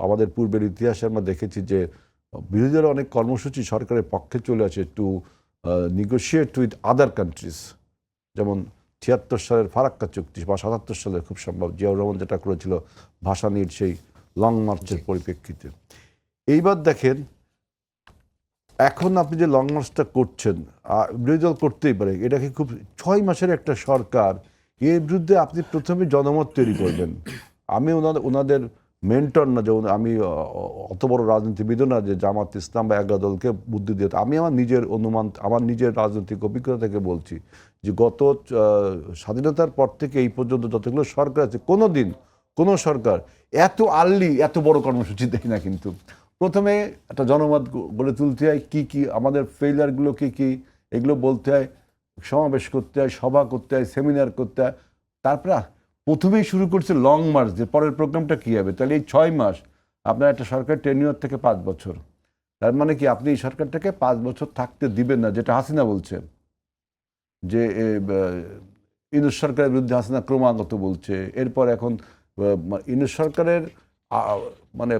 আমাদের পূর্বের ইতিহাসে আমরা দেখেছি যে বিরোধীরা অনেক কর্মসূচি সরকারের পক্ষে চলে আসে to negotiate with other countries, যেমন ৭৬ সালের ফারাক্কা চুক্তি বা ৭৭ সালের খুব সম্ভব জিয়াউর রহমান যেটা করেছিল ভাসানীর সেই লং মার্চের পরিপ্রেক্ষিতে। এইবার দেখেন এখন আপনি যে লং মার্চটা করছেন, বিরোধী দল করতেই পারে, এটাকে খুব ৬ মাসের একটা সরকার, এর বিরুদ্ধে আপনি প্রথমে জনমত তৈরি করবেন। আমি ওনাদের মেন্টর না, যে আমি অত বড় রাজনীতিবিদও না যে জামাত ইসলাম বা ১১ দলকে বুদ্ধি দিয়ে, আমি আমার নিজের অনুমান, আমার নিজের রাজনৈতিক অভিজ্ঞতা থেকে বলছি যে গত স্বাধীনতার পর থেকে এই পর্যন্ত যতগুলো সরকার আছে, কোনো দিন কোনো সরকার এত আর্লি এত বড় কর্মসূচি দেখি না। কিন্তু প্রথমে একটা জনমত গড়ে তুলতে হয়, কী কী আমাদের ফেইলিয়ারগুলো কী কী, এগুলো বলতে হয়, সমাবেশ করতে হয়, সভা করতে হয়, সেমিনার করতে হয়। তারপরে প্রথমেই শুরু করছে লং মার্চ, যে পরের প্রোগ্রামটা কী হবে। তাহলে এই ৬ মাস আপনার একটা সরকার টেনিওর থেকে ৫ বছর, তার মানে কি আপনি এই সরকারটাকে 5 বছর থাকতে দিবেন না, যেটা হাসিনা বলছে যে ইউনূস সরকারের বিরুদ্ধে হাসিনা ক্রমাগত বলছে। এরপর এখন ইউনূস সরকারের মানে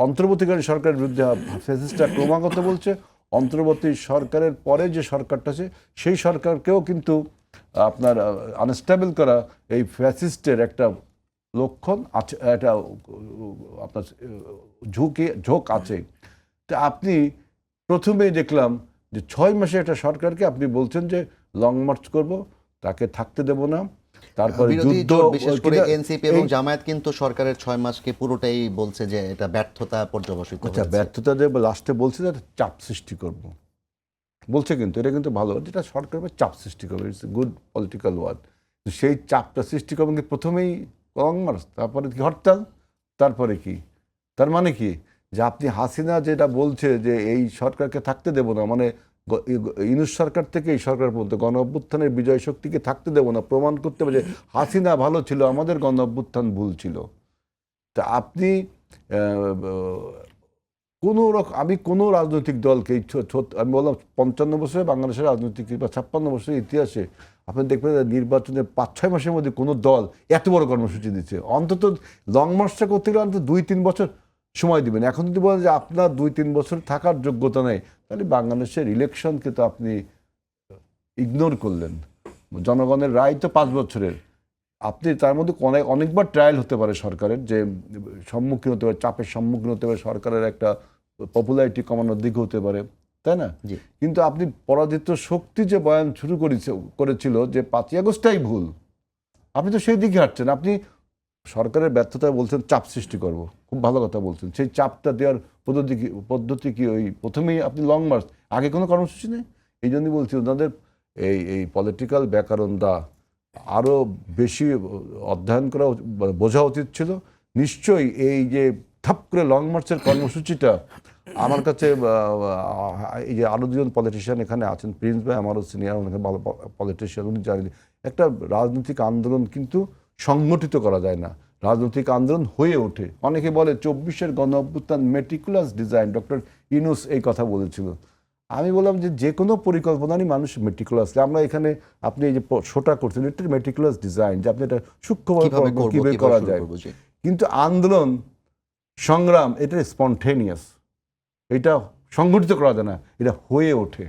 অন্তর্বর্তীকালীন সরকারের বিরুদ্ধে ফ্যাসিস্টরা ক্রমাগত বলছে। অন্তর্বর্তী সরকারের পরে যে সরকারটা আছে সেই সরকারকেও কিন্তু আপনার আনস্টেবল করা এই ফ্যাসিস্টের একটা লক্ষণ আছে, একটা আপনার ঝোঁক আছে। তো আপনি প্রথমেই দেখলাম যে ৬ মাসে একটা সরকারকে আপনি বলছেন যে লং মার্চ করব, তাকে থাকতে দেব না। তারপরে যুদ্ধ, বিশেষ করে এনসিপি এবং জামায়াত কিন্তু সরকারের ৬ মাসকে পুরোটাই বলছে যে এটা ব্যর্থতা পর্যবসিত হয়েছে। ব্যর্থতা যে লাস্টে বলছে যে চাপ সৃষ্টি করব বলছে, কিন্তু এটা কিন্তু ভালো, যেটা সরকার চাপ সৃষ্টি করবে, ইটস গুড পলিটিক্যাল ওয়ার্ড। সেই চাপটা সৃষ্টি করবেন কি প্রথমেই লং মার্চ, তারপরে কি হরতাল, তারপরে কি, তার মানে কি যে আপনি হাসিনা যেটা বলছে যে এই সরকারকে থাকতে দেব না, মানে ইউনূস সরকার থেকে এই সরকার পর্যন্ত গণ অভ্যুত্থানের বিজয় শক্তিকে থাকতে দেব না, প্রমাণ করতে হবে যে হাসিনা ভালো ছিল, আমাদের গণ অভ্যুত্থান ভুল ছিল। তা আপনি কোনো রকম, আমি কোনো রাজনৈতিক দলকে আমি বললাম ৫৫ বছরে বাংলাদেশের রাজনৈতিক বা ৫৬ বছরের ইতিহাসে আপনি দেখবেন নির্বাচনের ৫-৬ মাসের মধ্যে কোনো দল এত বড় কর্মসূচি দিচ্ছে। অন্তত লং মার্চটা করতে গেলে অন্তত ২-৩ বছর সময় দিবেন। এখন যদি বলেন যে আপনার ২-৩ বছর থাকার যোগ্যতা নেই, তাহলে বাংলাদেশের ইলেকশনকে তো আপনি ইগনোর করলেন। জনগণের রায় তো ৫ বছরের, আপনি তার মধ্যে অনেকবার ট্রায়াল হতে পারে সরকারের, যে সম্মুখীন হতে পারে, চাপের সম্মুখীন হতে পারে, সরকারের একটা পপুলারিটি কমানোর দিক হতে পারে, তাই না? কিন্তু আপনি পরাজিত শক্তি যে বয়ান শুরু করেছিল যে ৫ই আগস্টটাই ভুল, আপনি তো সেই দিকে হাঁটছেন। আপনি সরকারের ব্যর্থতা বলছেন চাপ সৃষ্টি করব, খুব ভালো কথা বলছেন। সেই চাপটা দেওয়ার পদ্ধতি কি ওই প্রথমেই আপনি লং মার্চ, আগে কোনো কর্মসূচি নেই। এই জন্যই বলছি ওনাদের এই পলিটিক্যাল ব্যাকরণটা আরও বেশি অধ্যয়ন করা, বোঝা উচিত ছিল। নিশ্চয়ই এই যে ঠাপ করে লং মার্চের কর্মসূচিটা আমার কাছে, এই যে আরও দুজন পলিটিশিয়ান এখানে আছেন, প্রিন্স ভাই আমারও সিনিয়র, অনেক ভালো পলিটিশিয়ান, উনি জানেন একটা রাজনৈতিক আন্দোলন কিন্তু সংগঠিত করা যায় না, রাজনৈতিক আন্দোলন হয়ে ওঠে। অনেকে বলে ২৪-এর গণ অভ্যুত্থান মেটিকুলাস ডিজাইন, ডক্টর ইউনূস এই কথা বলেছিল। আমি বললাম যে কোনো পরিকল্পনারই মানুষ মেটিকুলাস, আমরা এখানে আপনি এই যে শোটা করছেন এটা মেটিকুলাস ডিজাইন, যে আপনি এটা সূক্ষ্মভাবে কীভাবে করা যায়। কিন্তু আন্দোলন সংগ্রাম এটা স্পন্টেনিয়াস, এটা সংগঠিত করা যায় না, এটা হয়ে ওঠে।